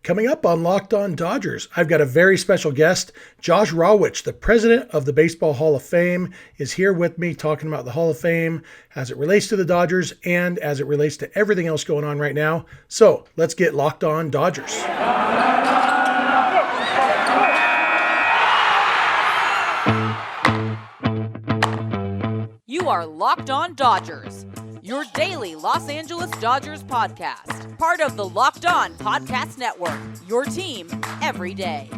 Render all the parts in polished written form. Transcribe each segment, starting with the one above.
Coming up on Locked On Dodgers, I've got a very special guest. Josh Rawitch, the president of the Baseball Hall of Fame, is here with me talking about the Hall of Fame as it relates to the Dodgers and as it relates to everything else going on right now. So let's get Locked On Dodgers. You are Locked On Dodgers, your daily Los Angeles Dodgers podcast. Part of the Locked On Podcast Network, your team every day.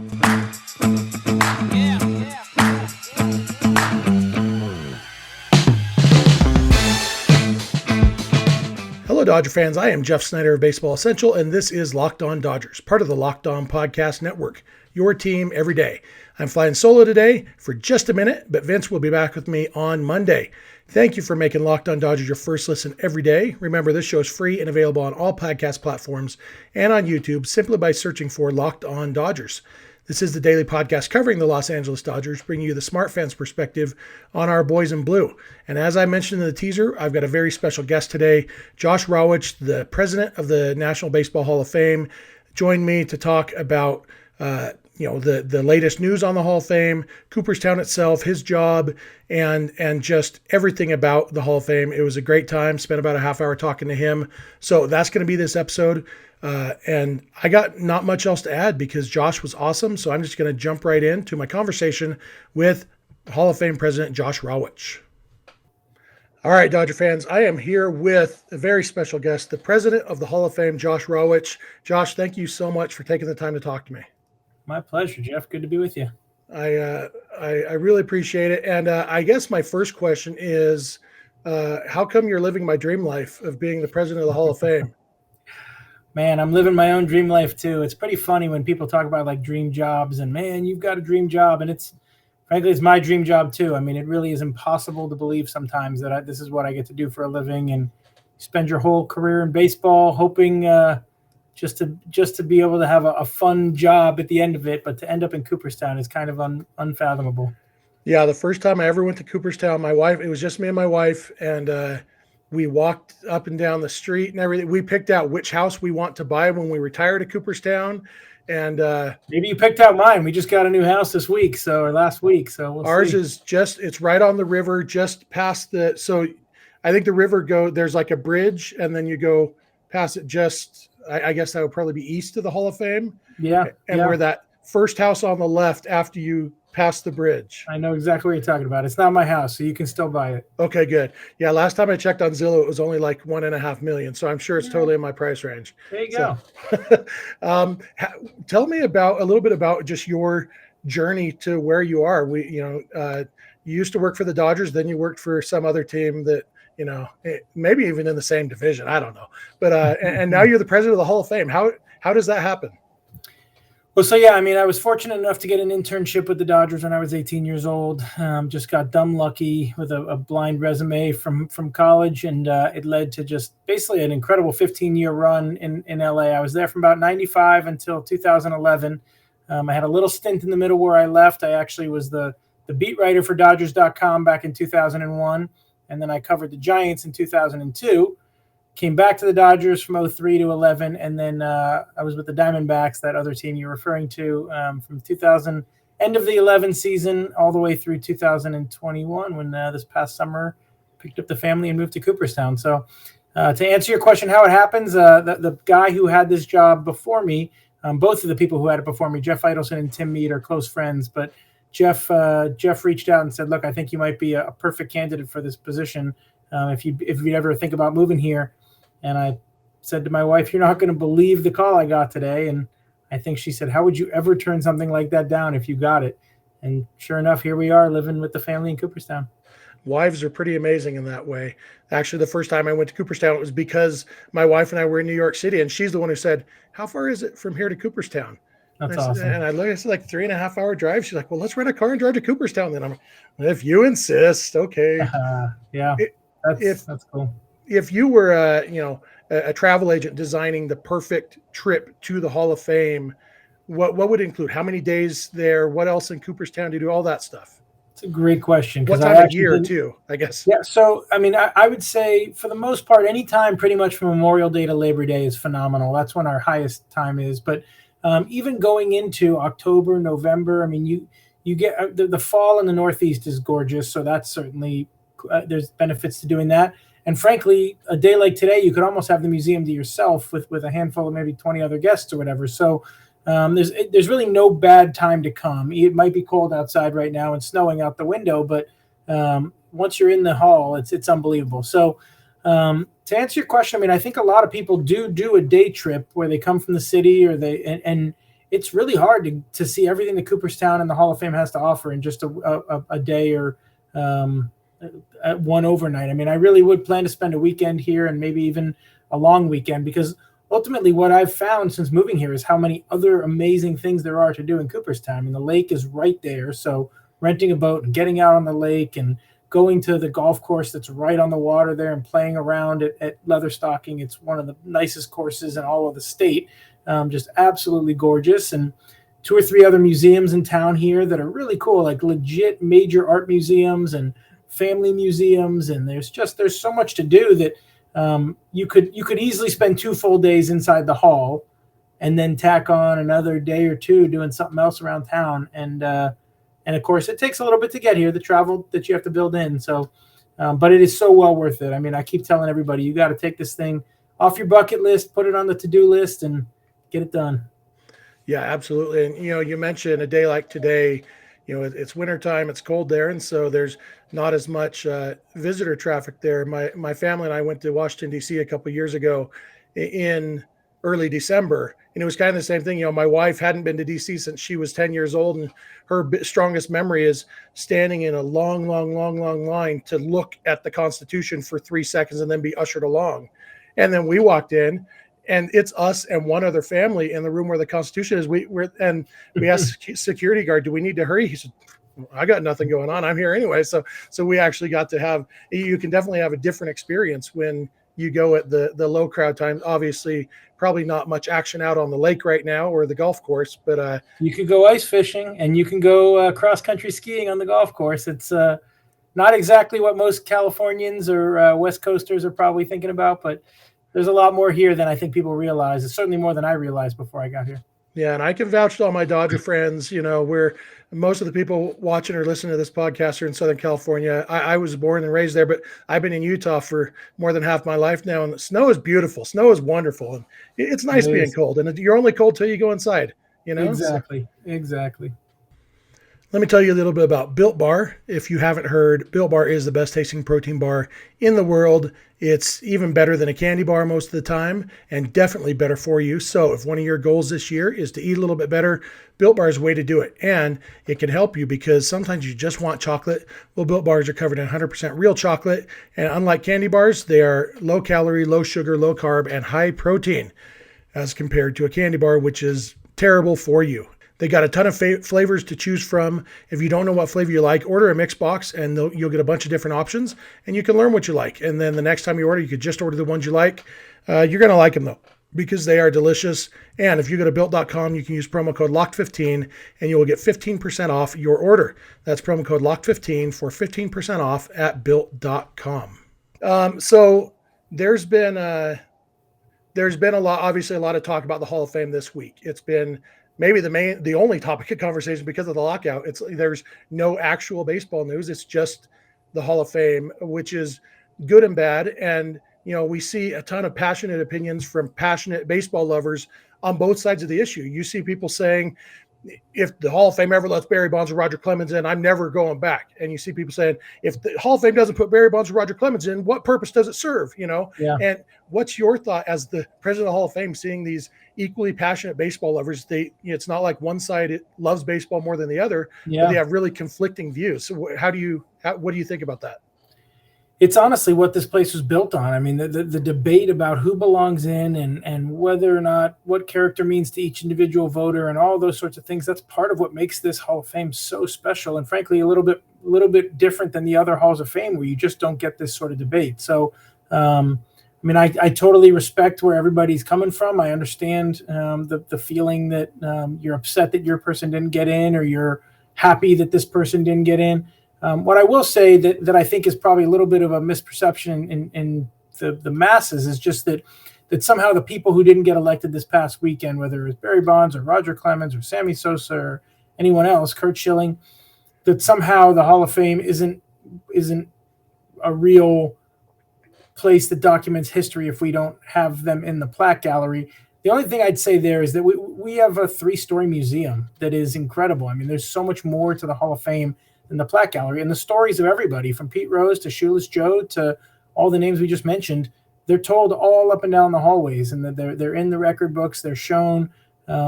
Hello, Dodger fans. I am Jeff Snider of Baseball Essential, and this is Locked On Dodgers, part of the Locked On Podcast Network, your team every day. I'm flying solo today for just a minute, but Vince will be back with me on Monday. Thank you for making Locked On Dodgers your first listen every day. Remember, this show is free and available on all podcast platforms and on YouTube simply by searching for Locked On Dodgers. This is the daily podcast covering the Los Angeles Dodgers, bringing you the smart fans perspective on our boys in blue. And as I mentioned in the teaser, I've got a very special guest today, Josh Rawitch, the president of the National Baseball Hall of Fame, joined me to talk about the latest news on the Hall of Fame, Cooperstown itself, his job, and just everything about the Hall of Fame. It was a great time. Spent about a half hour talking to him. So that's going to be this episode. And I got not much else to add because Josh was awesome. So I'm just going to jump right into my conversation with Hall of Fame President Josh Rawitch. All right, Dodger fans, I am here with a very special guest, the president of the Hall of Fame, Josh Rawitch. Josh, thank you so much for taking the time to talk to me. My pleasure, Jeff. Good to be with you. I really appreciate it. And I guess my first question is, how come you're living my dream life of being the president of the Hall of Fame? Man, I'm living my own dream life too. It's pretty funny when people talk about like dream jobs and man, you've got a dream job. And frankly, it's my dream job too. I mean, it really is impossible to believe sometimes that this is what I get to do for a living and spend your whole career in baseball hoping just to be able to have a fun job at the end of it, but to end up in Cooperstown is kind of unfathomable. Yeah, the first time I ever went to Cooperstown, it was just me and my wife, and we walked up and down the street and everything. We picked out which house we want to buy when we retire to Cooperstown. And maybe you picked out mine. We just got a new house last week. So ours is it's right on the river, just past so I think the river there's like a bridge and then you go past it I guess that would probably be east of the Hall of Fame. Yeah. And we're that first house on the left after you pass the bridge. I know exactly what you're talking about. It's not my house, so you can still buy it. Okay, good. Yeah, last time I checked on Zillow, it was only like $1.5 million. So I'm sure it's totally in my price range. There you go. Tell me a little bit about just your journey to where you are. You used to work for the Dodgers, then you worked for some other team that, maybe even in the same division. I don't know. But and now you're the president of the Hall of Fame. How does that happen? Well, so yeah, I mean, I was fortunate enough to get an internship with the Dodgers when I was 18 years old. Just got dumb lucky with a blind resume from college, and it led to just basically an incredible 15-year run in LA. I was there from about 95 until 2011. I had a little stint in the middle where I left. I actually was the beat writer for Dodgers.com back in 2001. And then I covered the Giants in 2002, came back to the Dodgers from 03 to 11. And then I was with the Diamondbacks, that other team you're referring to, from end of the 11 season all the way through 2021 when this past summer picked up the family and moved to Cooperstown. So to answer your question, how it happens, the guy who had this job before me, both of the people who had it before me, Jeff Idelson and Tim Mead, are close friends, but Jeff reached out and said, look, I think you might be a perfect candidate for this position if you ever think about moving here. And I said to my wife, you're not going to believe the call I got today. And I think she said, how would you ever turn something like that down if you got it? And sure enough, here we are living with the family in Cooperstown. Wives are pretty amazing in that way. Actually, the first time I went to Cooperstown, it was because my wife and I were in New York City, and she's the one who said, how far is it from here to Cooperstown? That's awesome. And I looked, it's like 3.5 hour drive. She's like, well, let's rent a car and drive to Cooperstown. Then I'm like, if you insist, okay. Yeah, that's cool. If you were a travel agent designing the perfect trip to the Hall of Fame, what would it include? How many days there? What else in Cooperstown do you do? All that stuff. It's a great question. What time of year too, I guess? Yeah. So, I mean, I would say for the most part, any time pretty much from Memorial Day to Labor Day is phenomenal. That's when our highest time is. But even going into October, November. I mean, you get the fall in the Northeast is gorgeous, so that's certainly there's benefits to doing that. And frankly, a day like today, you could almost have the museum to yourself with a handful of maybe 20 other guests or whatever. So there's really no bad time to come. It might be cold outside right now and snowing out the window, but once you're in the hall, it's unbelievable. So to answer your question, I mean, I think a lot of people do a day trip where they come from the city and it's really hard to see everything that Cooperstown and the Hall of Fame has to offer in just a day or one overnight. I mean, I really would plan to spend a weekend here and maybe even a long weekend, because ultimately what I've found since moving here is how many other amazing things there are to do in Cooperstown. I mean, the lake is right there. So renting a boat and getting out on the lake and going to the golf course that's right on the water there and playing around at Leatherstocking. It's one of the nicest courses in all of the state. Just absolutely gorgeous. And 2 or 3 other museums in town here that are really cool, like legit major art museums and family museums. And there's so much to do that you could easily spend 2 full days inside the hall and then tack on another day or 2 doing something else around town. And of course, it takes a little bit to get here, the travel that you have to build in. So, but it is so well worth it. I mean, I keep telling everybody, you got to take this thing off your bucket list, put it on the to-do list, and get it done. Yeah, absolutely. And, you mentioned a day like today, it's wintertime, it's cold there. And so there's not as much visitor traffic there. My family and I went to Washington, D.C. a couple of years ago in early December. And it was kind of the same thing. My wife hadn't been to D.C. since she was 10 years old. And her strongest memory is standing in a long line to look at the Constitution for 3 seconds and then be ushered along. And then we walked in, and it's us and one other family in the room where the Constitution is. We asked security guard, "Do we need to hurry?" He said, "I got nothing going on. I'm here anyway." So we actually got to have. You can definitely have a different experience when you go at the low crowd times. Obviously, probably not much action out on the lake right now or the golf course, but you could go ice fishing and you can go cross country skiing on the golf course. It's not exactly what most Californians or West Coasters are probably thinking about, but there's a lot more here than I think people realize. It's certainly more than I realized before I got here. Yeah, and I can vouch to all my Dodger friends, where most of the people watching or listening to this podcast are in Southern California. I was born and raised there, but I've been in Utah for more than half my life now, and the snow is beautiful. Snow is wonderful, and it's nice being cold, and you're only cold till you go inside, Exactly. Let me tell you a little bit about Built Bar. If you haven't heard, Built Bar is the best tasting protein bar in the world. It's even better than a candy bar most of the time, and definitely better for you. So if one of your goals this year is to eat a little bit better, Built Bar is a way to do it. And it can help you because sometimes you just want chocolate. Well, Built Bars are covered in 100% real chocolate. And unlike candy bars, they are low calorie, low sugar, low carb, and high protein as compared to a candy bar, which is terrible for you. They got a ton of flavors to choose from. If you don't know what flavor you like, order a mix box and you'll get a bunch of different options and you can learn what you like. And then the next time you order, you could just order the ones you like. You're going to like them though, because they are delicious. And if you go to built.com, you can use promo code LOCKED15 and you will get 15% off your order. That's promo code LOCKED15 for 15% off at built.com. So there's been a lot, obviously a lot of talk about the Hall of Fame this week. It's been maybe the only topic of conversation because of the lockout. There's no actual baseball news. It's just the Hall of Fame, which is good and bad. And, we see a ton of passionate opinions from passionate baseball lovers on both sides of the issue. You see people saying, if the Hall of Fame ever lets Barry Bonds or Roger Clemens in, I'm never going back. And you see people saying, if the Hall of Fame doesn't put Barry Bonds or Roger Clemens in, what purpose does it serve? Yeah. And what's your thought as the president of the Hall of Fame, seeing these equally passionate baseball lovers? It's not like one side loves baseball more than the other, but they have really conflicting views. So what do you think about that? It's honestly what this place was built on. I mean, the debate about who belongs in and whether or not what character means to each individual voter and all those sorts of things, that's part of what makes this Hall of Fame so special and frankly a little bit different than the other Halls of Fame where you just don't get this sort of debate. So I totally respect where everybody's coming from. I understand the feeling that you're upset that your person didn't get in or you're happy that this person didn't get in. What I will say that I think is probably a little bit of a misperception in the masses is just that that somehow the people who didn't get elected this past weekend, whether it was Barry Bonds or Roger Clemens or Sammy Sosa or anyone else, Kurt Schilling, that somehow the Hall of Fame isn't a real place that documents history if we don't have them in the plaque gallery. The only thing I'd say there is that we have a 3-story museum that is incredible. I mean, there's so much more to the Hall of Fame than the plaque gallery, and the stories of everybody from Pete Rose to Shoeless Joe to all the names we just mentioned, they're told all up and down the hallways, and they're in the record books. They're shown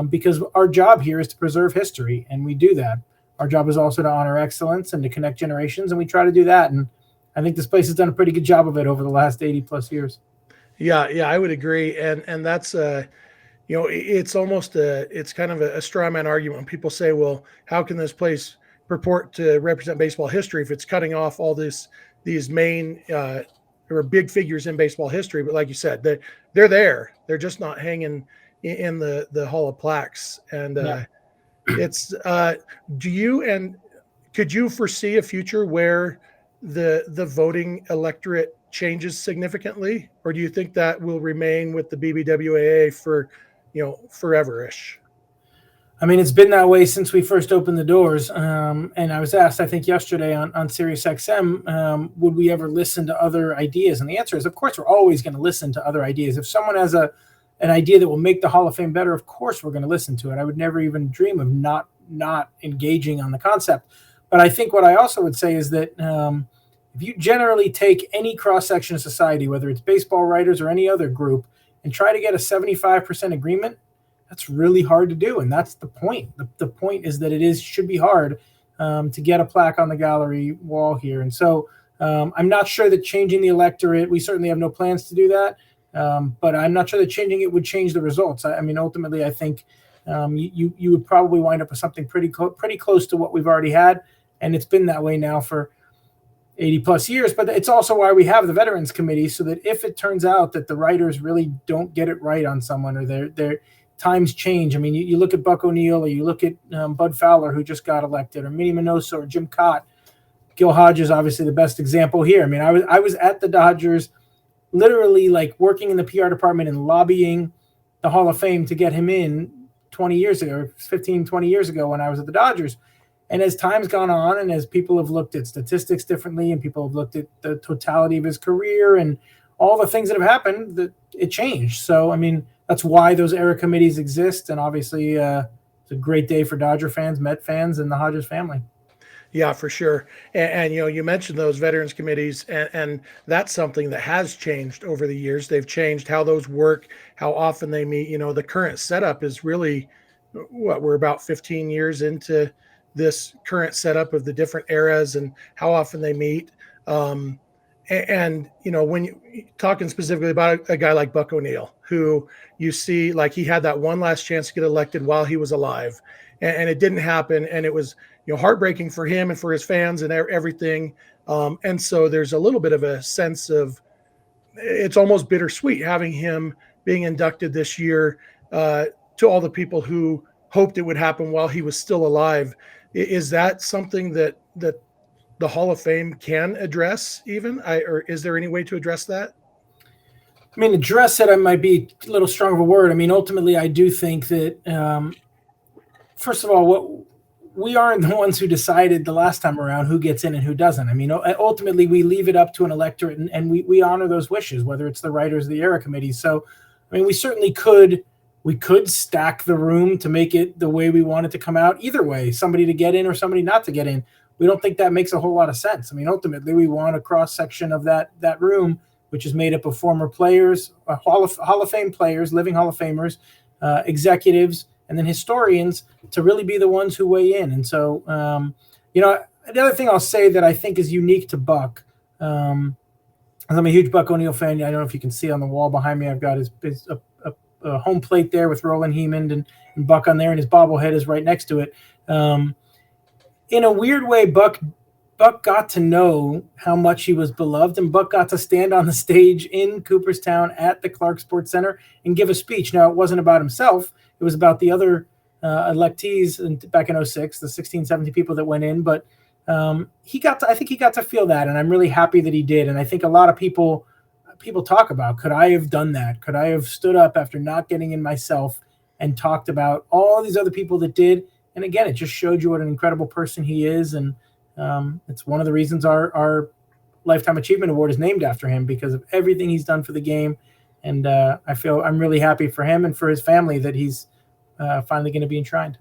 because our job here is to preserve history, and we do that. Our job is also to honor excellence and to connect generations, and we try to do that. And I think this place has done a pretty good job of it over the last 80 plus years. Yeah, I would agree. And that's, it's almost it's kind of a straw man argument when people say, well, how can this place purport to represent baseball history if it's cutting off all these main or big figures in baseball history? But like you said, they're there. They're just not hanging in the Hall of Plaques. And it's could you foresee a future where the voting electorate changes significantly, or do you think that will remain with the BBWAA for forever-ish? I mean, it's been that way since we first opened the doors. And I was asked, I think yesterday on Sirius XM, would we ever listen to other ideas? And the answer is, of course, we're always going to listen to other ideas. If someone has an idea that will make the Hall of Fame better, of course we're going to listen to it. I would never even dream of not engaging on the concept. But I think what I also would say is that if you generally take any cross-section of society, whether it's baseball writers or any other group, and try to get a 75% agreement, that's really hard to do. And that's the point. The point is that should be hard to get a plaque on the gallery wall here. And so I'm not sure that changing the electorate, we certainly have no plans to do that, but I'm not sure that changing it would change the results. I mean, ultimately, I think you would probably wind up with something pretty close to what we've already had. And it's been that way now for 80 plus years, but it's also why we have the Veterans Committee, so that if it turns out that the writers really don't get it right on someone, or their times change. I mean, you look at Buck O'Neill, or you look at Bud Fowler, who just got elected, or Minnie Minoso, or Jim Cott. Gil Hodges, obviously the best example here. I mean, I was at the Dodgers, literally like working in the PR department and lobbying the Hall of Fame to get him in 20 years ago, or 15, 20 years ago when I was at the Dodgers. And as time's gone on, and as people have looked at statistics differently, and people have looked at the totality of his career and all the things that have happened, that it changed. So, I mean, that's why those era committees exist. And obviously it's a great day for Dodger fans, Met fans, and the Hodges family. Yeah, for sure. And you mentioned those veterans committees, and that's something that has changed over the years. They've changed how those work, how often they meet. The current setup is really we're about 15 years into this current setup of the different eras and how often they meet. And when you're talking specifically about a guy like Buck O'Neill, who you see, like, he had that one last chance to get elected while he was alive, and it didn't happen. And it was, heartbreaking for him and for his fans and everything. And so there's a little bit of a sense of, it's almost bittersweet having him being inducted this year to all the people who hoped it would happen while he was still alive. Is that something that the Hall of Fame can address even? Or is there any way to address that? I mean, address it might be a little strong of a word. I mean, ultimately, I do think that, first of all, we aren't the ones who decided the last time around who gets in and who doesn't. I mean, ultimately, we leave it up to an electorate, and we honor those wishes, whether it's the writers or the era committee. So, I mean, we certainly could stack the room to make it the way we want it to come out. Either way, somebody to get in or somebody not to get in. We don't think that makes a whole lot of sense. I mean, ultimately, we want a cross-section of that room, which is made up of former players, Hall of Fame players, living Hall of Famers, executives, and then historians, to really be the ones who weigh in. And so, the other thing I'll say that I think is unique to Buck, I'm a huge Buck O'Neill fan. I don't know if you can see on the wall behind me, I've got his home plate there with Roland Hemond and Buck on there, and his bobblehead is right next to it. In a weird way, Buck got to know how much he was beloved, and Buck got to stand on the stage in Cooperstown at the Clark Sports Center and give a speech. Now, it wasn't about himself. It was about the other electees back in 06, the 16, 17 people that went in. But I think he got to feel that, and I'm really happy that he did. And I think a lot of people people talk about, could I have done that? Could I have stood up after not getting in myself and talked about all these other people that did? And again, it just showed you what an incredible person he is. And it's one of the reasons our Lifetime Achievement Award is named after him, because of everything he's done for the game. And I'm really happy for him and for his family that he's finally going to be enshrined.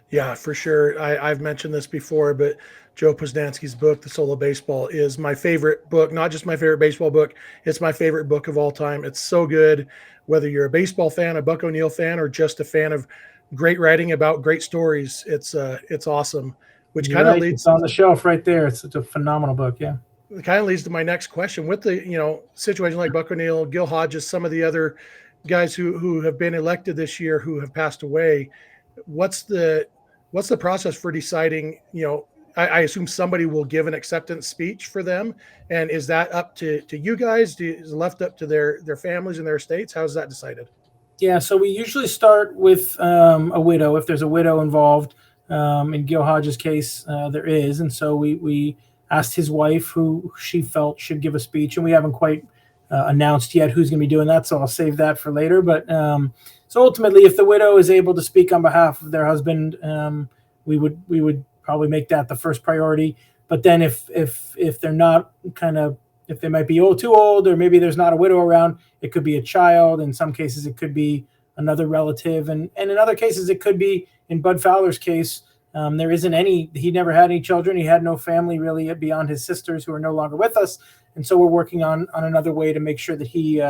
Yeah, for sure. I've mentioned this before, but Joe Posnanski's book, The Soul of Baseball, is my favorite book, not just my favorite baseball book. It's my favorite book of all time. It's so good, whether you're a baseball fan, a Buck O'Neil fan, or just a fan of great writing about great stories. It's awesome, which kind of leads. It's on the shelf right there. It's such a phenomenal book. Yeah. It kind of leads to my next question. With the situation like Buck O'Neil, Gil Hodges, some of the other guys who have been elected this year who have passed away, what's the process for deciding? I assume somebody will give an acceptance speech for them, and is that up to you guys? Is it left up to their families and their estates? How is that decided? Yeah, so we usually start with a widow, if there's a widow involved. In Gil Hodges' case, there is, and so we asked his wife who she felt should give a speech, and we haven't quite announced yet who's going to be doing that, so I'll save that for later. But so ultimately, if the widow is able to speak on behalf of their husband, we would probably make that the first priority. But then if they're not, if they might be too old, or maybe there's not a widow around, it could be a child. In some cases, it could be another relative, and in other cases, it could be, in Bud Fowler's case, there isn't any. He never had any children. He had no family really beyond his sisters, who are no longer with us. And so we're working on another way to make sure that he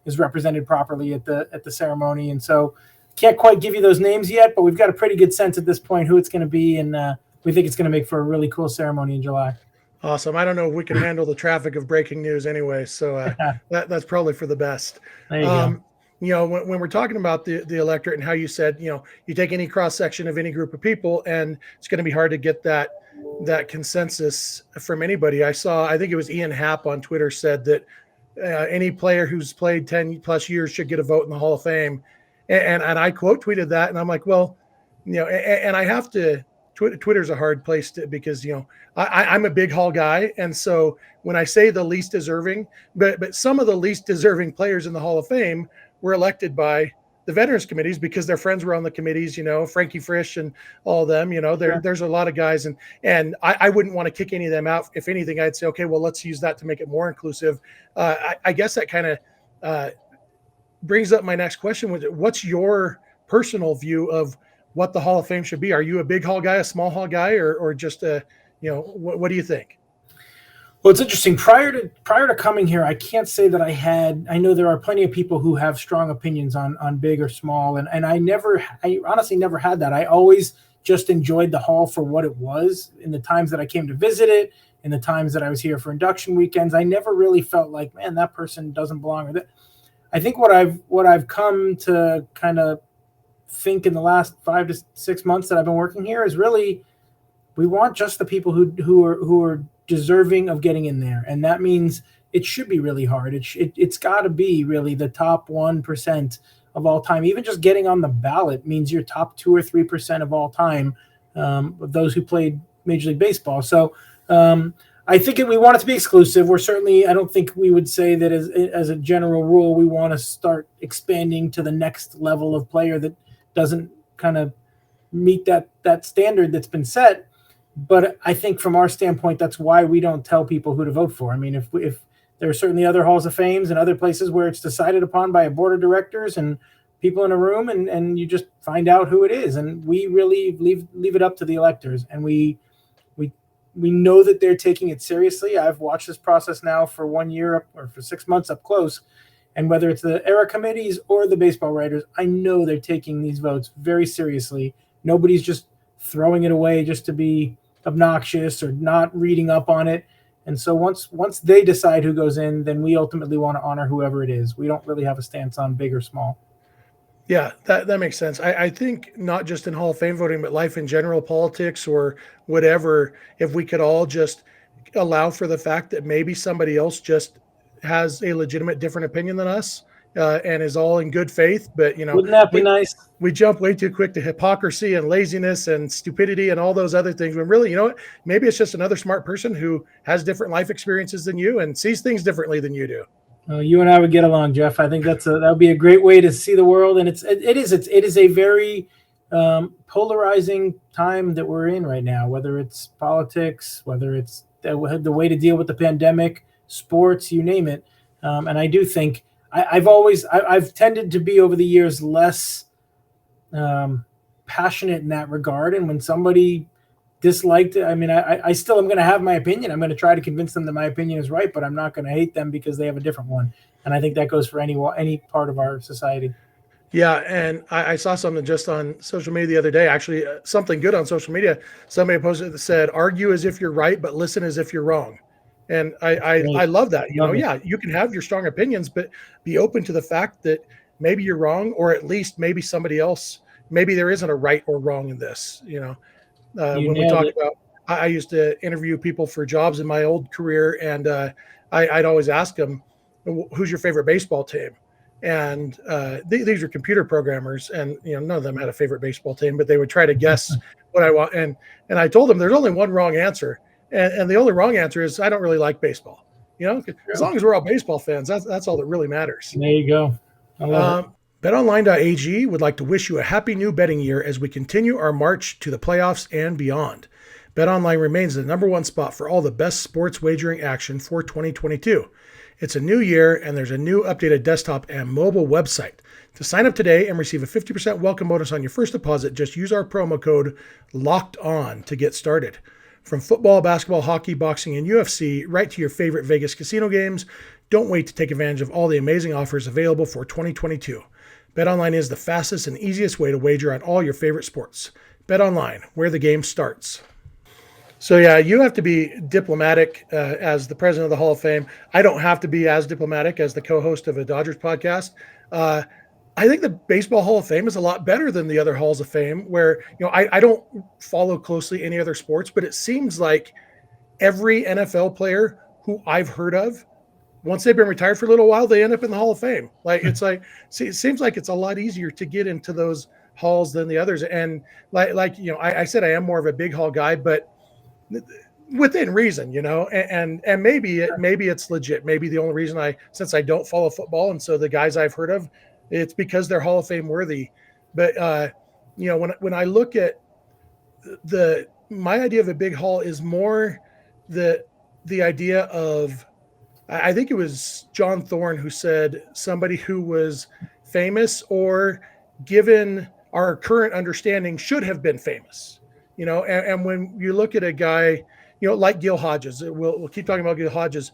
is represented properly at the ceremony. And so can't quite give you those names yet, but we've got a pretty good sense at this point who it's going to be, and we think it's going to make for a really cool ceremony in July. Awesome. I don't know if we can handle the traffic of breaking news anyway, so that's probably for the best. There you go. When we're talking about the electorate and how you said, you take any cross section of any group of people, and it's going to be hard to get that consensus from anybody. I think it was Ian Happ on Twitter said that any player who's played 10 plus years should get a vote in the Hall of Fame. And I quote tweeted that, and I'm like, well, and I have to, Twitter's a hard place because I'm a big Hall guy. And so when I say the least deserving, but some of the least deserving players in the Hall of Fame were elected by the veterans committees because their friends were on the committees, Frankie Frisch and all of them, there's a lot of guys, and I wouldn't want to kick any of them out. If anything, I'd say, okay, well, let's use that to make it more inclusive. I guess that kind of brings up my next question. What's your personal view of what the Hall of Fame should be? Are you a big Hall guy, a small Hall guy, or just what do you think? Well, it's interesting. Prior to coming here, I can't say that I know there are plenty of people who have strong opinions on big or small. And I honestly never had that. I always just enjoyed the Hall for what it was in the times that I came to visit it, in the times that I was here for induction weekends. I never really felt like, man, that person doesn't belong. Or that. I think what I've come to kind of think in the last 5 to 6 months that I've been working here is really, we want just the people who are deserving of getting in there. And that means it should be really hard. It's got to be really the top 1% of all time. Even just getting on the ballot means you're top 2 or 3% of all time of those who played Major League Baseball. So I think we want it to be exclusive. We're certainly, I don't think we would say that as a general rule, we want to start expanding to the next level of player that doesn't kind of meet that standard that's been set. But I think from our standpoint, that's why we don't tell people who to vote for. I mean, if there are certainly other Halls of Fames and other places where it's decided upon by a board of directors and people in a room, and you just find out who it is. And we really leave it up to the electors. And we know that they're taking it seriously. I've watched this process now for 1 year or for 6 months up close. And whether it's the era committees or the baseball writers, I know they're taking these votes very seriously. Nobody's just throwing it away just to be obnoxious or not reading up on it. And so once they decide who goes in, then we ultimately want to honor whoever it is. We don't really have a stance on big or small. Yeah, that makes sense. I think not just in Hall of Fame voting, but life in general, politics or whatever, if we could all just allow for the fact that maybe somebody else just has a legitimate different opinion than us and is all in good faith. But, wouldn't that be nice? We jump way too quick to hypocrisy and laziness and stupidity and all those other things. When really, maybe it's just another smart person who has different life experiences than you and sees things differently than you do. Well, you and I would get along, Jeff. I think that would be a great way to see the world, and it is a very polarizing time that we're in right now. Whether it's politics, whether it's the way to deal with the pandemic, sports, you name it. And I do think I've tended to be over the years less passionate in that regard. And when somebody disliked it, I mean, I still am going to have my opinion. I'm going to try to convince them that my opinion is right, but I'm not going to hate them because they have a different one. And I think that goes for any part of our society. Yeah, and I saw something just on social media the other day, actually, something good on social media. Somebody posted that said, argue as if you're right, but listen as if you're wrong. And I love that. Yeah, you can have your strong opinions, but be open to the fact that maybe you're wrong, or at least maybe somebody else, maybe there isn't a right or wrong in this. When we talk about, I used to interview people for jobs in my old career, and I'd always ask them, who's your favorite baseball team? And these are computer programmers, and none of them had a favorite baseball team, but they would try to guess what I want. And I told them there's only one wrong answer, and the only wrong answer is I don't really like baseball. As long as we're all baseball fans, that's all that really matters. There you go. BetOnline.ag would like to wish you a happy new betting year as we continue our march to the playoffs and beyond. BetOnline remains the number one spot for all the best sports wagering action for 2022. It's a new year, and there's a new updated desktop and mobile website. To sign up today and receive a 50% welcome bonus on your first deposit, just use our promo code LOCKEDON to get started. From football, basketball, hockey, boxing, and UFC, right to your favorite Vegas casino games, don't wait to take advantage of all the amazing offers available for 2022. BetOnline is the fastest and easiest way to wager on all your favorite sports. BetOnline, where the game starts. So, yeah, you have to be diplomatic as the president of the Hall of Fame. I don't have to be as diplomatic as the co-host of a Dodgers podcast. I think the Baseball Hall of Fame is a lot better than the other Halls of Fame where, I don't follow closely any other sports, but it seems like every NFL player who I've heard of, once they've been retired for a little while, they end up in the Hall of Fame. It seems like it's a lot easier to get into those halls than the others. And I said, I am more of a big hall guy, but within reason, and maybe it's legit. Maybe the only reason since I don't follow football, and so the guys I've heard of, it's because they're Hall of Fame worthy. But when I look at my idea of a big hall is more the idea of, I think it was John Thorne who said somebody who was famous or given our current understanding should have been famous. And when you look at a guy, like Gil Hodges, we'll keep talking about Gil Hodges.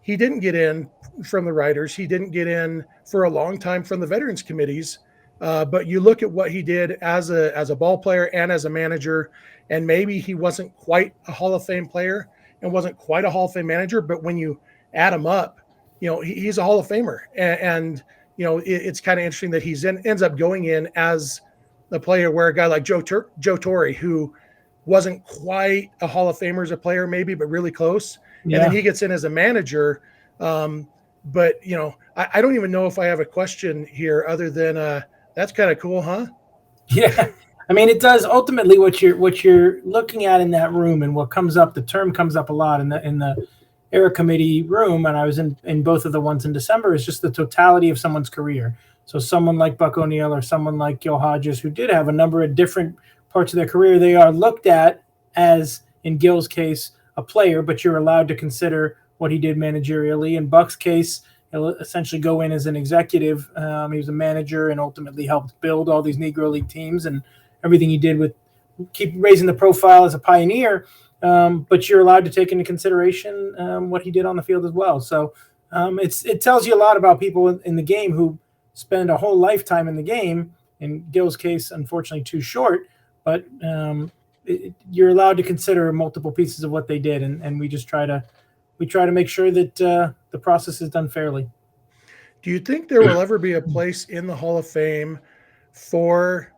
He didn't get in from the writers. He didn't get in for a long time from the veterans committees. But you look at what he did as a ball player and as a manager, and maybe he wasn't quite a Hall of Fame player and wasn't quite a Hall of Fame manager. But when you add him up, he's a Hall of Famer. And it's kind of interesting that ends up going in as a player where a guy like Joe Torre, who wasn't quite a Hall of Famer as a player, maybe, but really close. Yeah. And then he gets in as a manager. But I don't even know if I have a question here other than that's kind of cool, huh? Yeah. I mean, it does ultimately what you're looking at in that room, and what comes up, the term comes up a lot in the era committee room. And I was in both of the ones in December, is just the totality of someone's career. So someone like Buck O'Neil or someone like Gil Hodges, who did have a number of different parts of their career, they are looked at as, in Gil's case, a player, but you're allowed to consider what he did managerially. In Buck's case, he'll essentially go in as an executive. He was a manager and ultimately helped build all these Negro League teams, and everything he did with keep raising the profile as a pioneer. But you're allowed to take into consideration what he did on the field as well. So it tells you a lot about people in the game who spend a whole lifetime in the game. In Gil's case, unfortunately, too short. But you're allowed to consider multiple pieces of what they did, and we try to make sure that the process is done fairly. Do you think there will ever be a place in the Hall of Fame for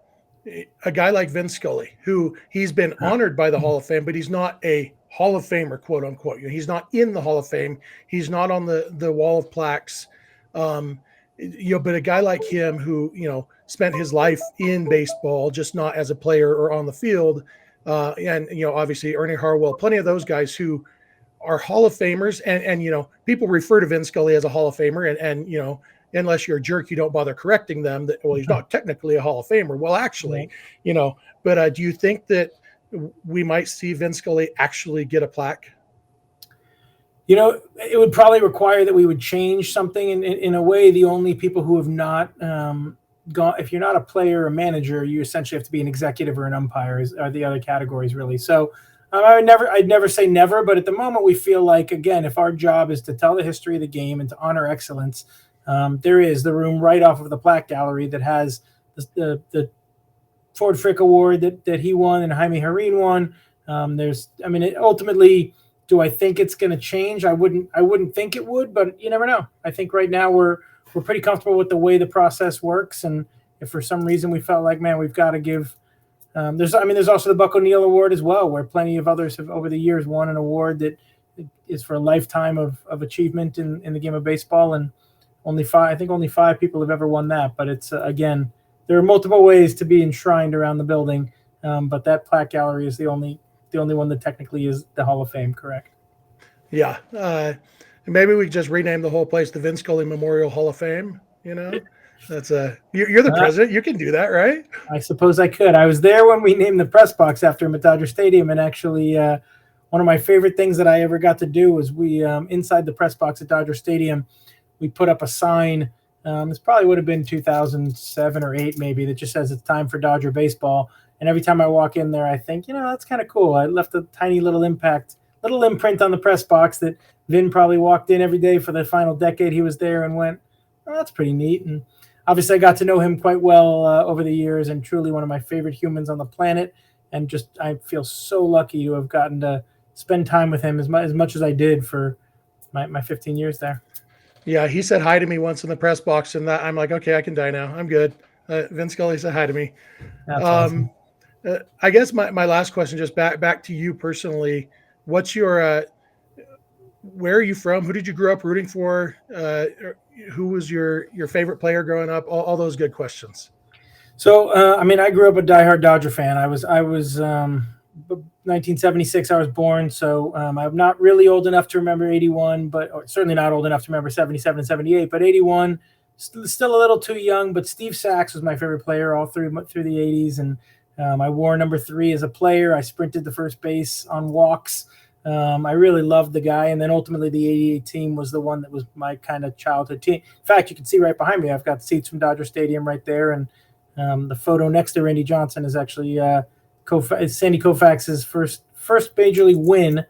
a guy like Vin Scully, who he's been honored by the Hall of Fame, but he's not a Hall of Famer, quote unquote? He's not in the Hall of Fame. He's not on the wall of plaques. But a guy like him who, spent his life in baseball, just not as a player or on the field. And obviously Ernie Harwell, plenty of those guys who are Hall of Famers, and people refer to Vin Scully as a Hall of Famer, and unless you're a jerk, you don't bother correcting them that, well, he's not technically a Hall of Famer. Well, actually, but do you think that we might see Vin Scully actually get a plaque? It would probably require that we would change something in a way. The only people who have not gone, if you're not a player or manager, you essentially have to be an executive or an umpire are the other categories, really. So I'd never say never, but at the moment we feel like, again, if our job is to tell the history of the game and to honor excellence, there is the room right off of the plaque gallery that has the Ford Frick Award that he won and Jaime Jarrín won. Ultimately, do I think it's going to change? I wouldn't think it would, but you never know. I think right now we're pretty comfortable with the way the process works, and if for some reason we felt like, man, we've got to give. There's also the Buck O'Neil Award as well, where plenty of others have over the years won an award that is for a lifetime of achievement in the game of baseball, and only five people have ever won that. But it's again, there are multiple ways to be enshrined around the building, but that plaque gallery is the only one that technically is the Hall of Fame, correct? Yeah. Maybe we just rename the whole place the Vin Scully Memorial Hall of Fame. That's you're the president. You can do that, right? I suppose I could. I was there when we named the press box after him at Dodger Stadium, and actually one of my favorite things that I ever got to do was we inside the press box at Dodger Stadium, we put up a sign. This probably would have been 2007 or 8 maybe, that just says it's time for Dodger baseball. And every time I walk in there, I think, that's kind of cool. I left a tiny little imprint on the press box that Vin probably walked in every day for the final decade he was there and went, oh, that's pretty neat. And obviously I got to know him quite well over the years, and truly one of my favorite humans on the planet. And just, I feel so lucky to have gotten to spend time with him as much as I did for my 15 years there. Yeah, he said hi to me once in the press box, and that I'm like, okay, I can die now. I'm good. Vin Scully said hi to me. That's awesome. I guess my last question, just back to you personally. What's your where are you from? Who did you grow up rooting for? Who was your favorite player growing up? All those good questions. So, I grew up a diehard Dodger fan. I was 1976. I was born, so I'm not really old enough to remember 81, or certainly not old enough to remember 77 and 78. But 81, still a little too young. But Steve Sax was my favorite player all through the 80s, and I wore number 3 as a player. I sprinted the first base on walks. I really loved the guy. And then ultimately the 88 team was the one that was my kind of childhood team. In fact, you can see right behind me, I've got seats from Dodger Stadium right there. And the photo next to Randy Johnson is actually Sandy Koufax's first major league win.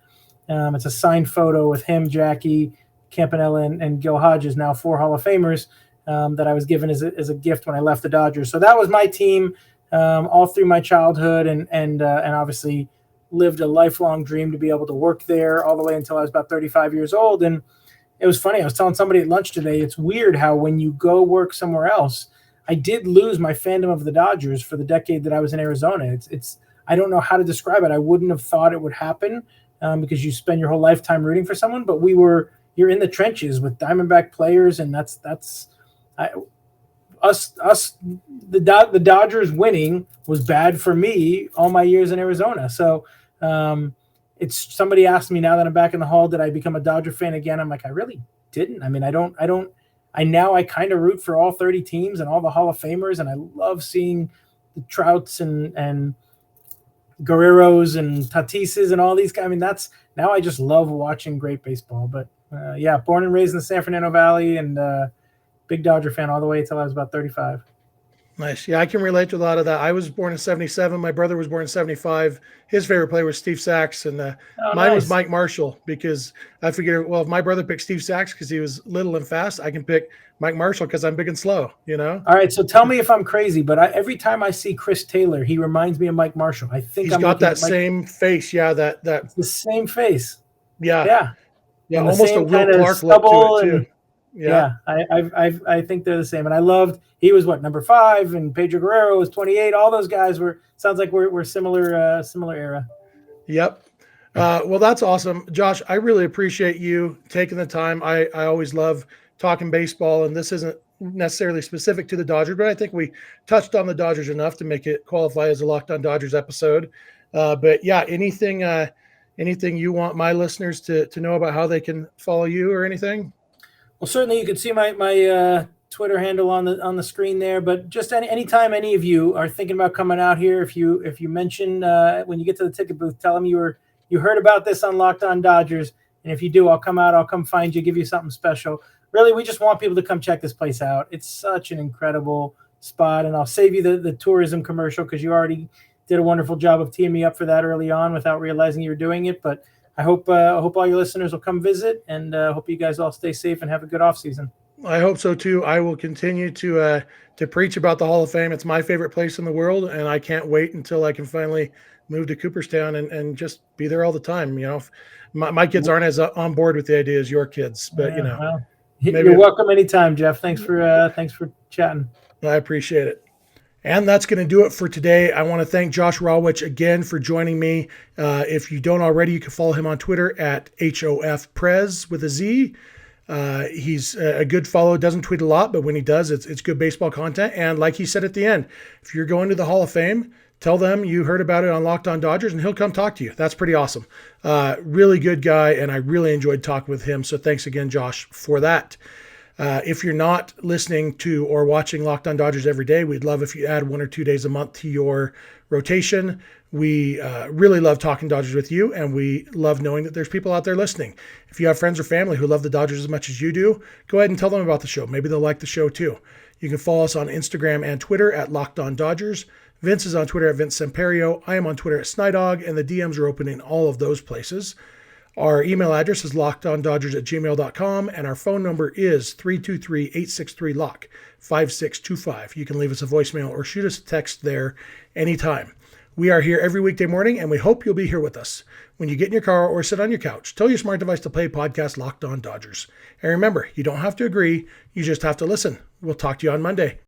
It's a signed photo with him, Jackie, Campanella, and Gil Hodges, now 4 Hall of Famers, that I was given as a gift when I left the Dodgers. So that was my team all through my childhood, and obviously lived a lifelong dream to be able to work there all the way until I was about 35 years old. And it was funny. I was telling somebody at lunch today, it's weird how when you go work somewhere else, I did lose my fandom of the Dodgers for the decade that I was in Arizona. It's I don't know how to describe it. I wouldn't have thought it would happen because you spend your whole lifetime rooting for someone, but you're in the trenches with Diamondback players, and the Dodgers winning was bad for me all my years in Arizona. So it's somebody asked me now that I'm back in the hall, did I become a Dodger fan again? I'm like, I really didn't. I kind of root for all 30 teams and all the Hall of Famers, and I love seeing the Trouts and Guerreros and Tatises and all these guys. Now I just love watching great baseball. But born and raised in the San Fernando Valley, and big Dodger fan all the way until I was about 35. Nice. Yeah, I can relate to a lot of that. I was born in 77. My brother was born in 75. His favorite player was Steve Sax, and mine was Mike Marshall, because I figured, well, if my brother picked Steve Sax because he was little and fast, I can pick Mike Marshall because I'm big and slow, All right, so tell me if I'm crazy, but every time I see Chris Taylor, he reminds me of Mike Marshall. I think he's got that same face. Yeah, it's the same face. Yeah. Almost a Will Clark look to it too. Yeah, I think they're the same. And I loved, he was number 5, and Pedro Guerrero was 28. All those guys sounds like we're similar era. Yep. Well, that's awesome. Josh, I really appreciate you taking the time. I always love talking baseball, and this isn't necessarily specific to the Dodgers, but I think we touched on the Dodgers enough to make it qualify as a Locked On Dodgers episode. But yeah, anything anything you want my listeners to know about how they can follow you or anything? Well, certainly you can see my Twitter handle on the screen there. But just anytime any of you are thinking about coming out here, if you mention when you get to the ticket booth, tell them you heard about this on Locked On Dodgers, and if you do, I'll come out. I'll come find you, give you something special. Really, we just want people to come check this place out. It's such an incredible spot, and I'll save you the tourism commercial because you already did a wonderful job of teeing me up for that early on without realizing you were doing it. But I hope all your listeners will come visit, and hope you guys all stay safe and have a good off season. I hope so too. I will continue to preach about the Hall of Fame. It's my favorite place in the world, and I can't wait until I can finally move to Cooperstown and just be there all the time. My kids aren't as on board with the idea as your kids, but well, you're welcome anytime, Jeff. Thanks for chatting. I appreciate it. And that's going to do it for today. I want to thank Josh Rawitch again for joining me. If you don't already, you can follow him on Twitter at HOFPrez with a Z. He's a good follow, doesn't tweet a lot, but when he does, it's good baseball content. And like he said at the end, if you're going to the Hall of Fame, tell them you heard about it on Locked On Dodgers and he'll come talk to you. That's pretty awesome. Really good guy, and I really enjoyed talking with him. So thanks again, Josh, for that. If you're not listening to or watching Locked On Dodgers every day, we'd love if you add 1 or 2 days a month to your rotation. We really love talking Dodgers with you, and we love knowing that there's people out there listening. If you have friends or family who love the Dodgers as much as you do, go ahead and tell them about the show. Maybe they'll like the show too. You can follow us on Instagram and Twitter at Locked On Dodgers. Vince is on Twitter at Vince Samperio. I am on Twitter at Snydog, and the DMs are open in all of those places. Our email address is lockedondodgers@gmail.com, and our phone number is 323-863-LOCK, 5625. You can leave us a voicemail or shoot us a text there anytime. We are here every weekday morning, and we hope you'll be here with us. When you get in your car or sit on your couch, tell your smart device to play podcast Locked On Dodgers. And remember, you don't have to agree, you just have to listen. We'll talk to you on Monday.